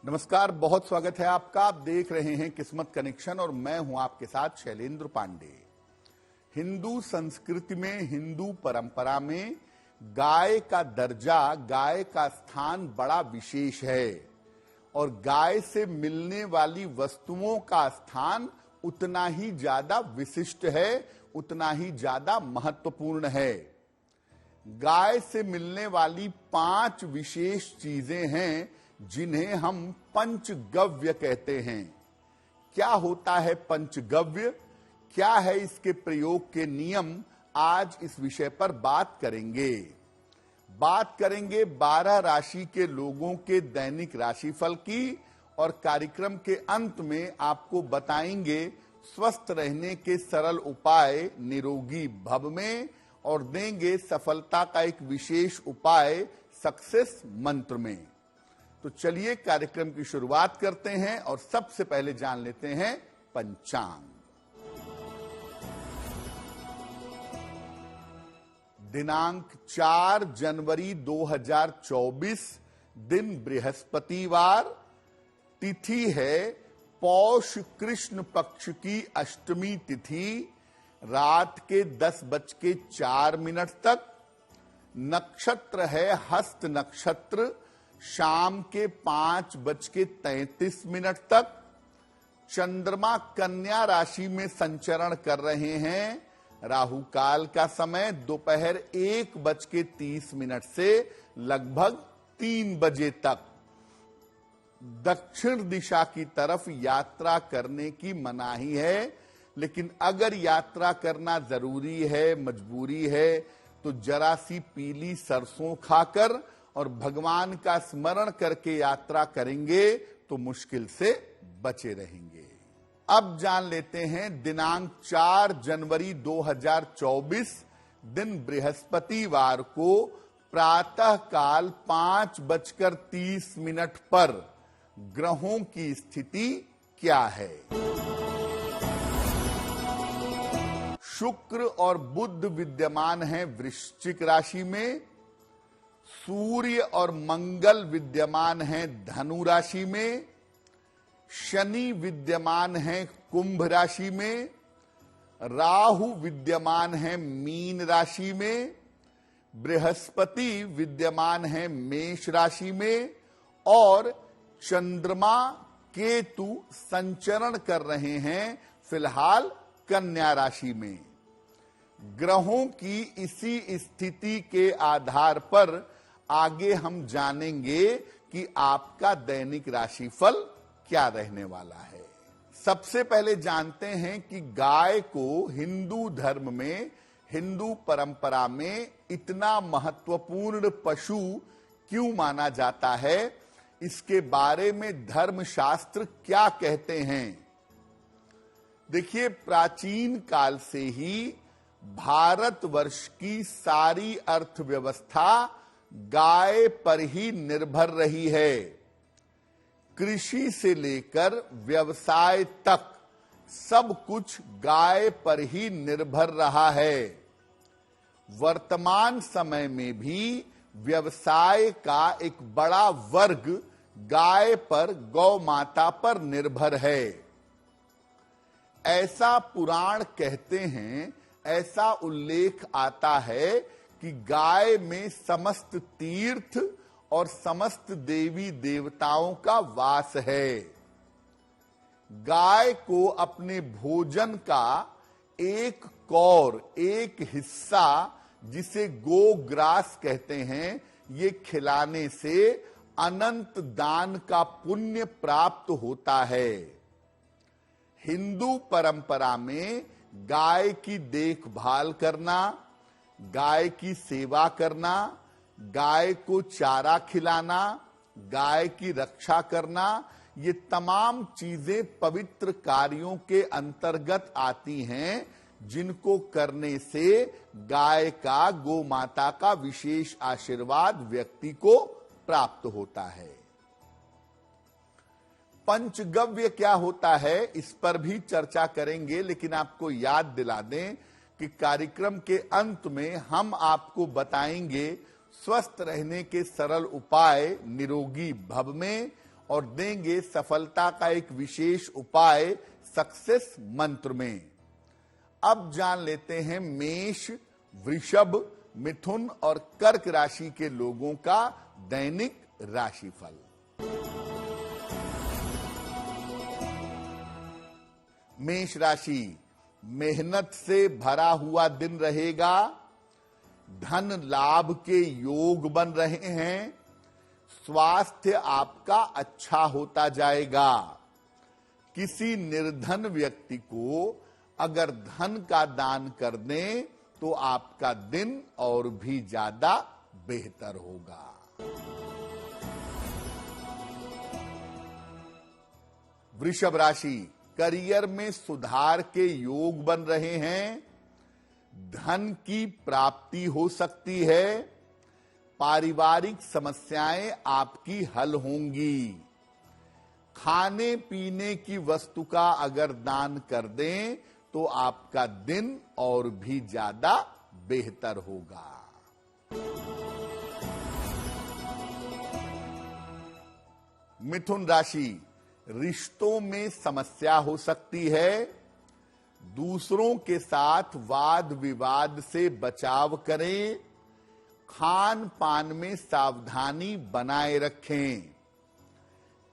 नमस्कार, बहुत स्वागत है आपका। आप देख रहे हैं किस्मत कनेक्शन और मैं हूं आपके साथ शैलेंद्र पांडे। हिंदू संस्कृति में, हिंदू परंपरा में गाय का दर्जा, गाय का स्थान बड़ा विशेष है और गाय से मिलने वाली वस्तुओं का स्थान उतना ही ज्यादा विशिष्ट है, उतना ही ज्यादा महत्वपूर्ण है। गाय से मिलने वाली 5 विशेष चीजें हैं जिन्हें हम पंचगव्य कहते हैं। क्या होता है पंचगव्य, क्या है इसके प्रयोग के नियम, आज इस विषय पर बात करेंगे। 12 राशि के लोगों के दैनिक राशिफल की और कार्यक्रम के अंत में आपको बताएंगे स्वस्थ रहने के सरल उपाय निरोगी भव में और देंगे सफलता का एक विशेष उपाय सक्सेस मंत्र में। तो चलिए कार्यक्रम की शुरुआत करते हैं और सबसे पहले जान लेते हैं पंचांग। दिनांक 4 जनवरी 2024, दिन बृहस्पतिवार, तिथि है पौष कृष्ण पक्ष की अष्टमी तिथि, रात के 10:04 तक। नक्षत्र है हस्त नक्षत्र, शाम के 5:33 तक। चंद्रमा कन्या राशि में संचरण कर रहे हैं। राहु काल का समय दोपहर 1:30 से लगभग 3 बजे तक। दक्षिण दिशा की तरफ यात्रा करने की मनाही है, लेकिन अगर यात्रा करना जरूरी है, मजबूरी है, तो जरा सी पीली सरसों खाकर और भगवान का स्मरण करके यात्रा करेंगे तो मुश्किल से बचे रहेंगे। अब जान लेते हैं दिनांक 4 जनवरी 2024, दिन बृहस्पतिवार को प्रातः काल 5:30 पर ग्रहों की स्थिति क्या है। शुक्र और बुध विद्यमान हैं वृश्चिक राशि में। सूर्य और मंगल विद्यमान हैं धनु राशि में। शनि विद्यमान हैं कुंभ राशि में। राहु विद्यमान हैं मीन राशि में। बृहस्पति विद्यमान हैं मेष राशि में और चंद्रमा केतु संचरण कर रहे हैं फिलहाल कन्या राशि में। ग्रहों की इसी स्थिति के आधार पर आगे हम जानेंगे कि आपका दैनिक राशिफल क्या रहने वाला है। सबसे पहले जानते हैं कि गाय को हिंदू धर्म में, हिंदू परंपरा में इतना महत्वपूर्ण पशु क्यों माना जाता है, इसके बारे में धर्मशास्त्र क्या कहते हैं। देखिए, प्राचीन काल से ही भारतवर्ष की सारी अर्थव्यवस्था गाय पर ही निर्भर रही है। कृषि से लेकर व्यवसाय तक सब कुछ गाय पर ही निर्भर रहा है। वर्तमान समय में भी व्यवसाय का एक बड़ा वर्ग गाय पर, गौ माता पर निर्भर है। ऐसा पुराण कहते हैं, ऐसा उल्लेख आता है कि गाय में समस्त तीर्थ और समस्त देवी देवताओं का वास है। गाय को अपने भोजन का एक कौर, एक हिस्सा, जिसे गोग्रास कहते हैं, ये खिलाने से अनंत दान का पुण्य प्राप्त होता है। हिंदू परंपरा में गाय की देखभाल करना, गाय की सेवा करना, गाय को चारा खिलाना, गाय की रक्षा करना, ये तमाम चीजें पवित्र कार्यों के अंतर्गत आती हैं, जिनको करने से गाय का, गौ माता का विशेष आशीर्वाद व्यक्ति को प्राप्त होता है। पंचगव्य क्या होता है, इस पर भी चर्चा करेंगे, लेकिन आपको याद दिला दें कि कार्यक्रम के अंत में हम आपको बताएंगे स्वस्थ रहने के सरल उपाय निरोगी भव में और देंगे सफलता का एक विशेष उपाय सक्सेस मंत्र में। अब जान लेते हैं मेष, वृषभ, मिथुन और कर्क राशि के लोगों का दैनिक राशिफल। मेष राशि, मेहनत से भरा हुआ दिन रहेगा। धन लाभ के योग बन रहे हैं। स्वास्थ्य आपका अच्छा होता जाएगा। किसी निर्धन व्यक्ति को अगर धन का दान कर दें तो आपका दिन और भी ज्यादा बेहतर होगा। वृषभ राशि, करियर में सुधार के योग बन रहे हैं। धन की प्राप्ति हो सकती है। पारिवारिक समस्याएं आपकी हल होंगी। खाने पीने की वस्तु का अगर दान कर दें तो आपका दिन और भी ज्यादा बेहतर होगा। मिथुन राशि, रिश्तों में समस्या हो सकती है। दूसरों के साथ वाद विवाद से बचाव करें। खान पान में सावधानी बनाए रखें।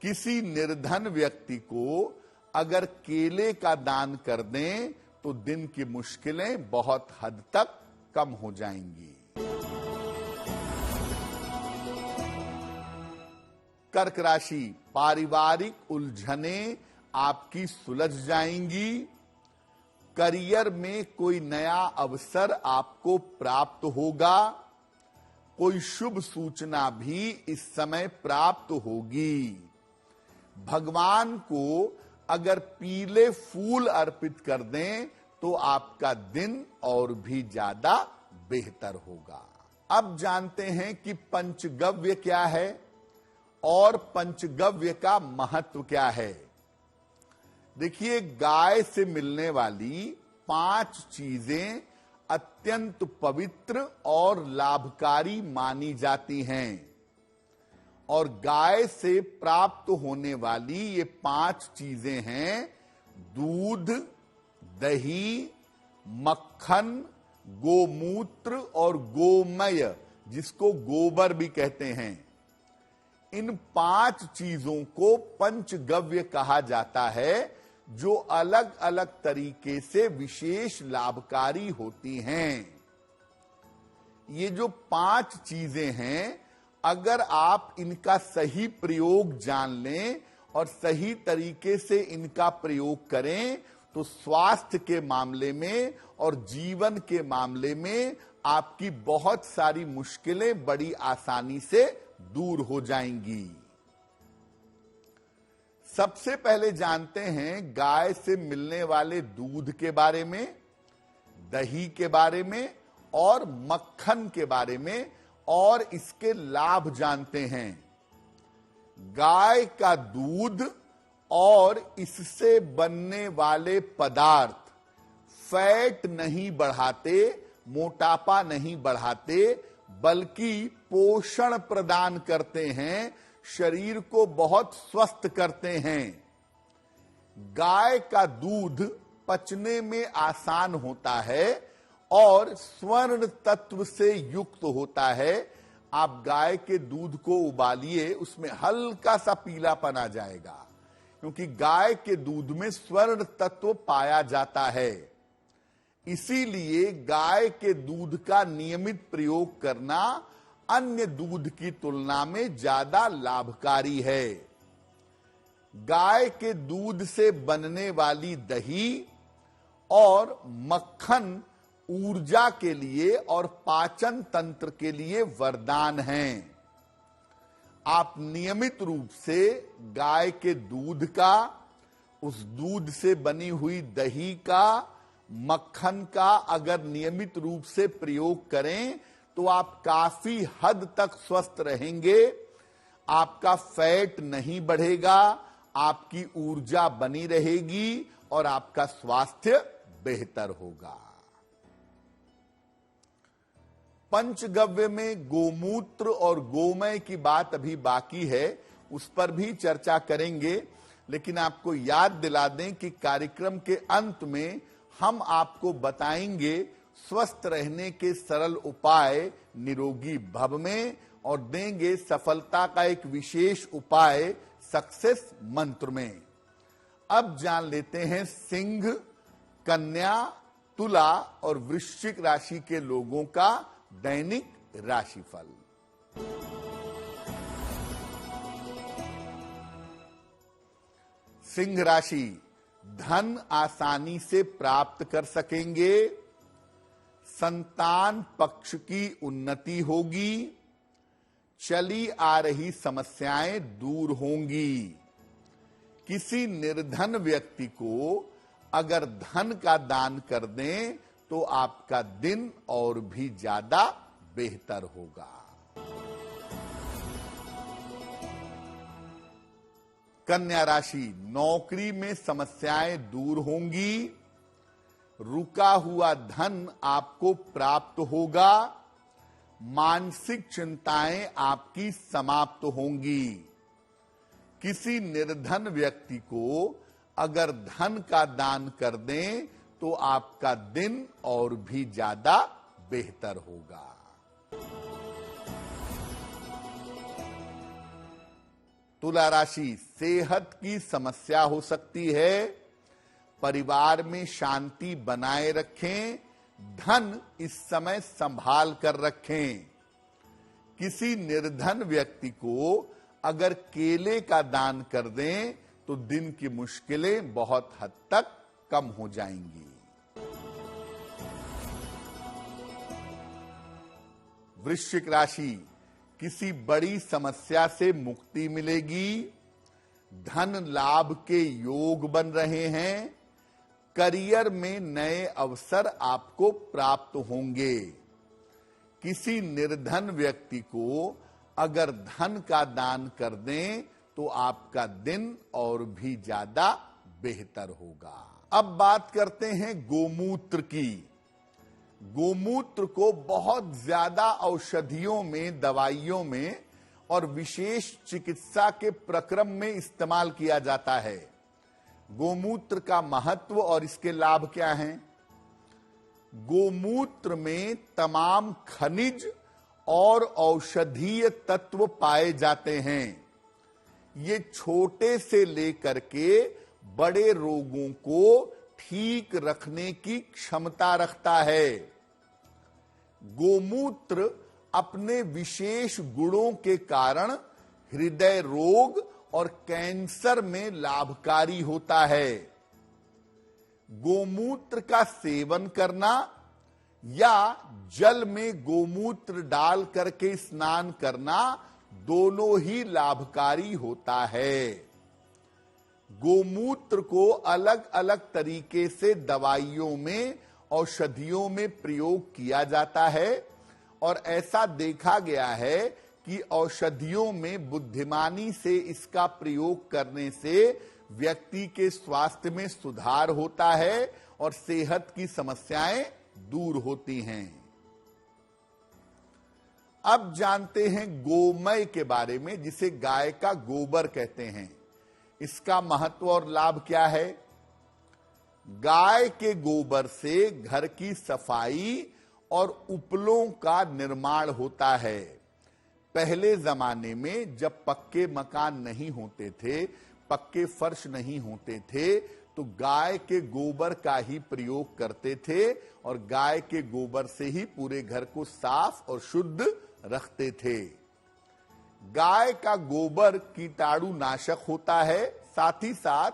किसी निर्धन व्यक्ति को अगर केले का दान कर दें तो दिन की मुश्किलें बहुत हद तक कम हो जाएंगी। कर्क राशि, पारिवारिक उलझनें आपकी सुलझ जाएंगी। करियर में कोई नया अवसर आपको प्राप्त होगा। कोई शुभ सूचना भी इस समय प्राप्त होगी। भगवान को अगर पीले फूल अर्पित कर दें तो आपका दिन और भी ज्यादा बेहतर होगा। अब जानते हैं कि पंचगव्य क्या है और पंचगव्य का महत्व क्या है। देखिए, गाय से मिलने वाली 5 चीजें अत्यंत पवित्र और लाभकारी मानी जाती हैं और गाय से प्राप्त होने वाली ये 5 चीजें हैं दूध, दही, मक्खन, गोमूत्र और गोमय, जिसको गोबर भी कहते हैं। इन 5 चीजों को पंचगव्य कहा जाता है, जो अलग अलग तरीके से विशेष लाभकारी होती हैं। ये जो 5 चीजें हैं, अगर आप इनका सही प्रयोग जान लें और सही तरीके से इनका प्रयोग करें तो स्वास्थ्य के मामले में और जीवन के मामले में आपकी बहुत सारी मुश्किलें बड़ी आसानी से दूर हो जाएंगी। सबसे पहले जानते हैं गाय से मिलने वाले दूध के बारे में, दही के बारे में और मक्खन के बारे में, और इसके लाभ जानते हैं। गाय का दूध और इससे बनने वाले पदार्थ फैट नहीं बढ़ाते, मोटापा नहीं बढ़ाते, बल्कि पोषण प्रदान करते हैं, शरीर को बहुत स्वस्थ करते हैं। गाय का दूध पचने में आसान होता है और स्वर्ण तत्व से युक्त होता है। आप गाय के दूध को उबालिए, उसमें हल्का सा पीलापन आ जाएगा, क्योंकि गाय के दूध में स्वर्ण तत्व पाया जाता है। इसीलिए गाय के दूध का नियमित प्रयोग करना अन्य दूध की तुलना में ज्यादा लाभकारी है। गाय के दूध से बनने वाली दही और मक्खन ऊर्जा के लिए और पाचन तंत्र के लिए वरदान हैं। आप नियमित रूप से गाय के दूध का, उस दूध से बनी हुई दही का, मक्खन का अगर नियमित रूप से प्रयोग करें तो आप काफी हद तक स्वस्थ रहेंगे। आपका फैट नहीं बढ़ेगा, आपकी ऊर्जा बनी रहेगी और आपका स्वास्थ्य बेहतर होगा। पंचगव्य में गोमूत्र और गोमय की बात अभी बाकी है, उस पर भी चर्चा करेंगे। लेकिन आपको याद दिला दें कि कार्यक्रम के अंत में हम आपको बताएंगे स्वस्थ रहने के सरल उपाय निरोगी भव में, और देंगे सफलता का एक विशेष उपाय सक्सेस मंत्र में। अब जान लेते हैं सिंह, कन्या, तुला और वृश्चिक राशि के लोगों का दैनिक राशिफल। सिंह राशि, धन आसानी से प्राप्त कर सकेंगे, संतान पक्ष की उन्नति होगी, चली आ रही समस्याएं दूर होंगी। किसी निर्धन व्यक्ति को अगर धन का दान कर दें तो आपका दिन और भी ज्यादा बेहतर होगा। कन्या राशि, नौकरी में समस्याएं दूर होंगी, रुका हुआ धन आपको प्राप्त होगा, मानसिक चिंताएं आपकी समाप्त होंगी। किसी निर्धन व्यक्ति को अगर धन का दान कर दें तो आपका दिन और भी ज्यादा बेहतर होगा। तुला राशि, सेहत की समस्या हो सकती है, परिवार में शांति बनाए रखें, धन इस समय संभाल कर रखें। किसी निर्धन व्यक्ति को अगर केले का दान कर दें तो दिन की मुश्किलें बहुत हद तक कम हो जाएंगी। वृश्चिक राशि, किसी बड़ी समस्या से मुक्ति मिलेगी, धन लाभ के योग बन रहे हैं, करियर में नए अवसर आपको प्राप्त होंगे। किसी निर्धन व्यक्ति को अगर धन का दान कर दें तो आपका दिन और भी ज्यादा बेहतर होगा। अब बात करते हैं गोमूत्र की। गोमूत्र को बहुत ज्यादा औषधियों में, दवाइयों में और विशेष चिकित्सा के प्रक्रम में इस्तेमाल किया जाता है। गोमूत्र का महत्व और इसके लाभ क्या हैं? गोमूत्र में तमाम खनिज और औषधीय तत्व पाए जाते हैं। ये छोटे से लेकर के बड़े रोगों को ठीक रखने की क्षमता रखता है। गोमूत्र अपने विशेष गुणों के कारण हृदय रोग और कैंसर में लाभकारी होता है। गोमूत्र का सेवन करना या जल में गोमूत्र डाल करके स्नान करना दोनों ही लाभकारी होता है। गोमूत्र को अलग अलग तरीके से दवाइयों में, औषधियों में प्रयोग किया जाता है और ऐसा देखा गया है कि औषधियों में बुद्धिमानी से इसका प्रयोग करने से व्यक्ति के स्वास्थ्य में सुधार होता है और सेहत की समस्याएं दूर होती हैं। अब जानते हैं गोमय के बारे में, जिसे गाय का गोबर कहते हैं। इसका महत्व और लाभ क्या है? गाय के गोबर से घर की सफाई और उपलों का निर्माण होता है। पहले जमाने में जब पक्के मकान नहीं होते थे, पक्के फर्श नहीं होते थे, तो गाय के गोबर का ही प्रयोग करते थे और गाय के गोबर से ही पूरे घर को साफ और शुद्ध रखते थे। गाय का गोबर कीटाणु नाशक होता है, साथ ही साथ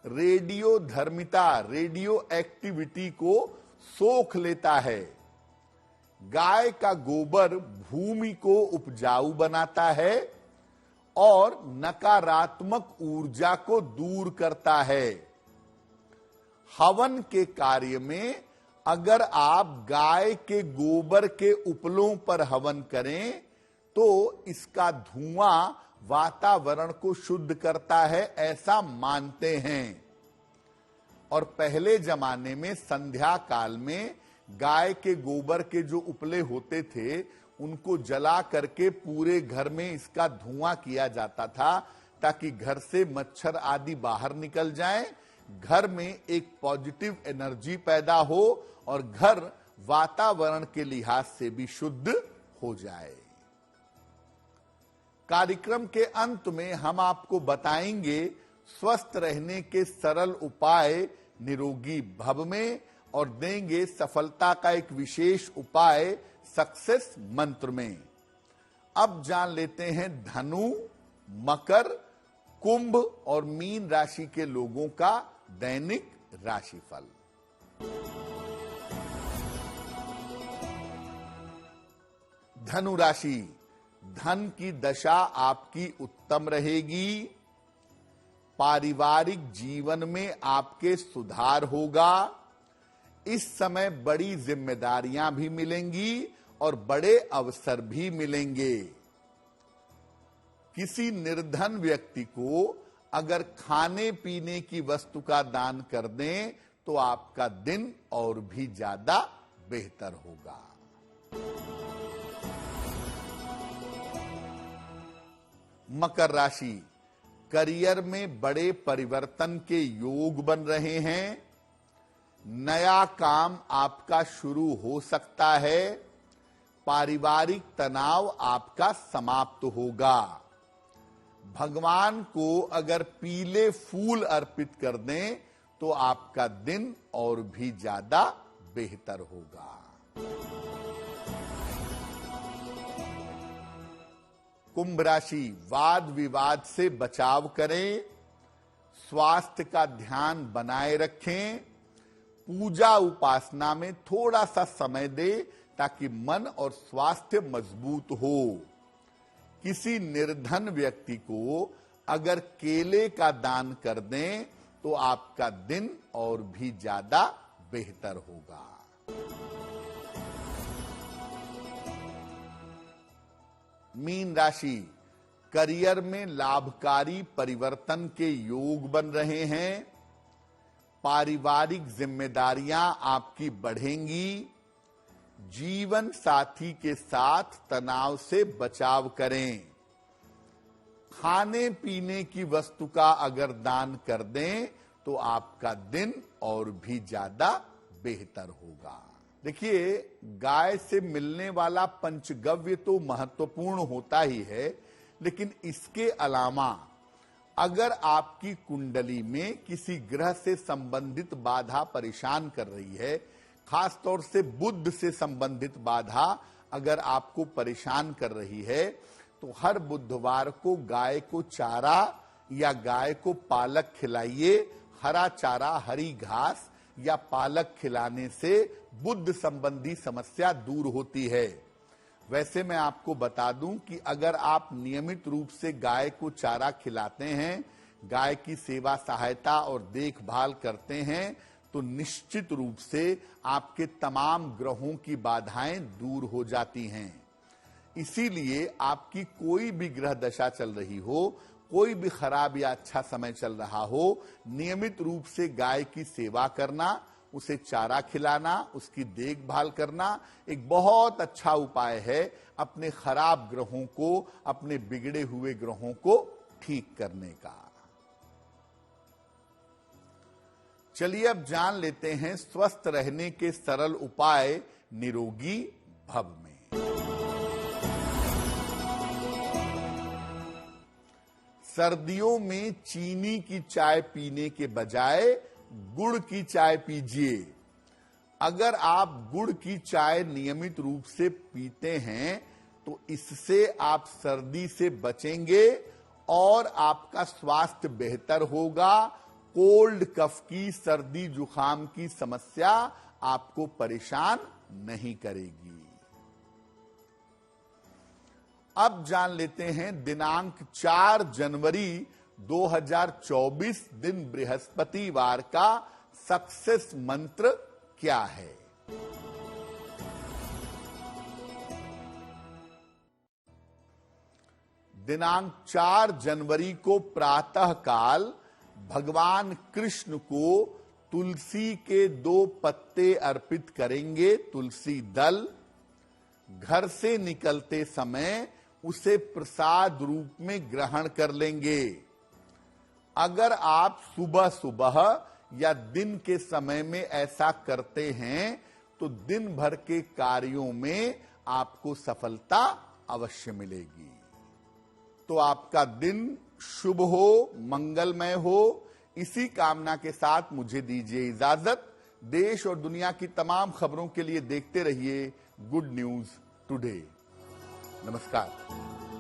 रेडियो धर्मिता, रेडियो एक्टिविटी को सोख लेता है। गाय का गोबर भूमि को उपजाऊ बनाता है और नकारात्मक ऊर्जा को दूर करता है। हवन के कार्य में अगर आप गाय के गोबर के उपलों पर हवन करें तो इसका धुआं वातावरण को शुद्ध करता है, ऐसा मानते हैं। और पहले जमाने में संध्या काल में गाय के गोबर के जो उपले होते थे उनको जला करके पूरे घर में इसका धुआं किया जाता था, ताकि घर से मच्छर आदि बाहर निकल जाएं, घर में एक पॉजिटिव एनर्जी पैदा हो और घर वातावरण के लिहाज से भी शुद्ध हो जाए। कार्यक्रम के अंत में हम आपको बताएंगे स्वस्थ रहने के सरल उपाय निरोगी भव में और देंगे सफलता का एक विशेष उपाय सक्सेस मंत्र में। अब जान लेते हैं धनु, मकर, कुंभ और मीन राशि के लोगों का दैनिक राशिफल। धनु राशि, धन की दशा आपकी उत्तम रहेगी। पारिवारिक जीवन में आपके सुधार होगा। इस समय बड़ी जिम्मेदारियां भी मिलेंगी और बड़े अवसर भी मिलेंगे। किसी निर्धन व्यक्ति को अगर खाने पीने की वस्तु का दान कर दें तो आपका दिन और भी ज्यादा बेहतर होगा। मकर राशि, करियर में बड़े परिवर्तन के योग बन रहे हैं। नया काम आपका शुरू हो सकता है। पारिवारिक तनाव आपका समाप्त होगा। भगवान को अगर पीले फूल अर्पित कर दें तो आपका दिन और भी ज्यादा बेहतर होगा। कुंभ राशि, वाद विवाद से बचाव करें। स्वास्थ्य का ध्यान बनाए रखें। पूजा उपासना में थोड़ा सा समय दें ताकि मन और स्वास्थ्य मजबूत हो। किसी निर्धन व्यक्ति को अगर केले का दान कर दें तो आपका दिन और भी ज्यादा बेहतर होगा। मीन राशि, करियर में लाभकारी परिवर्तन के योग बन रहे हैं। पारिवारिक जिम्मेदारियां आपकी बढ़ेंगी। जीवन साथी के साथ तनाव से बचाव करें। खाने पीने की वस्तु का अगर दान कर दें तो आपका दिन और भी ज्यादा बेहतर होगा। देखिए, गाय से मिलने वाला पंचगव्य तो महत्वपूर्ण होता ही है, लेकिन इसके अलावा अगर आपकी कुंडली में किसी ग्रह से संबंधित बाधा परेशान कर रही है, खास तौर से बुध से संबंधित बाधा अगर आपको परेशान कर रही है, तो हर बुधवार को गाय को चारा या गाय को पालक खिलाइए। हरा चारा, हरी घास या पालक खिलाने से बुध संबंधी समस्या दूर होती है। वैसे मैं आपको बता दूं कि अगर आप नियमित रूप से गाय को चारा खिलाते हैं, गाय की सेवा सहायता और देखभाल करते हैं, तो निश्चित रूप से आपके तमाम ग्रहों की बाधाएं दूर हो जाती हैं। इसीलिए आपकी कोई भी ग्रह दशा चल रही हो, कोई भी खराब या अच्छा समय चल रहा हो, नियमित रूप से गाय की सेवा करना, उसे चारा खिलाना, उसकी देखभाल करना एक बहुत अच्छा उपाय है अपने खराब ग्रहों को, अपने बिगड़े हुए ग्रहों को ठीक करने का। चलिए अब जान लेते हैं स्वस्थ रहने के सरल उपाय निरोगी भव में। सर्दियों में चीनी की चाय पीने के बजाय गुड़ की चाय पीजिए। अगर आप गुड़ की चाय नियमित रूप से पीते हैं तो इससे आप सर्दी से बचेंगे और आपका स्वास्थ्य बेहतर होगा। कोल्ड कफ की, सर्दी जुकाम की समस्या आपको परेशान नहीं करेगी। अब जान लेते हैं दिनांक 4 जनवरी 2024 दिन बृहस्पतिवार का सक्सेस मंत्र क्या है। दिनांक 4 जनवरी को प्रातः काल भगवान कृष्ण को तुलसी के 2 पत्ते अर्पित करेंगे, तुलसी दल। घर से निकलते समय उसे प्रसाद रूप में ग्रहण कर लेंगे। अगर आप सुबह सुबह या दिन के समय में ऐसा करते हैं तो दिन भर के कार्यों में आपको सफलता अवश्य मिलेगी। तो आपका दिन शुभ हो, मंगलमय हो, इसी कामना के साथ मुझे दीजिए इजाजत। देश और दुनिया की तमाम खबरों के लिए देखते रहिए गुड न्यूज टुडे। नमस्कार।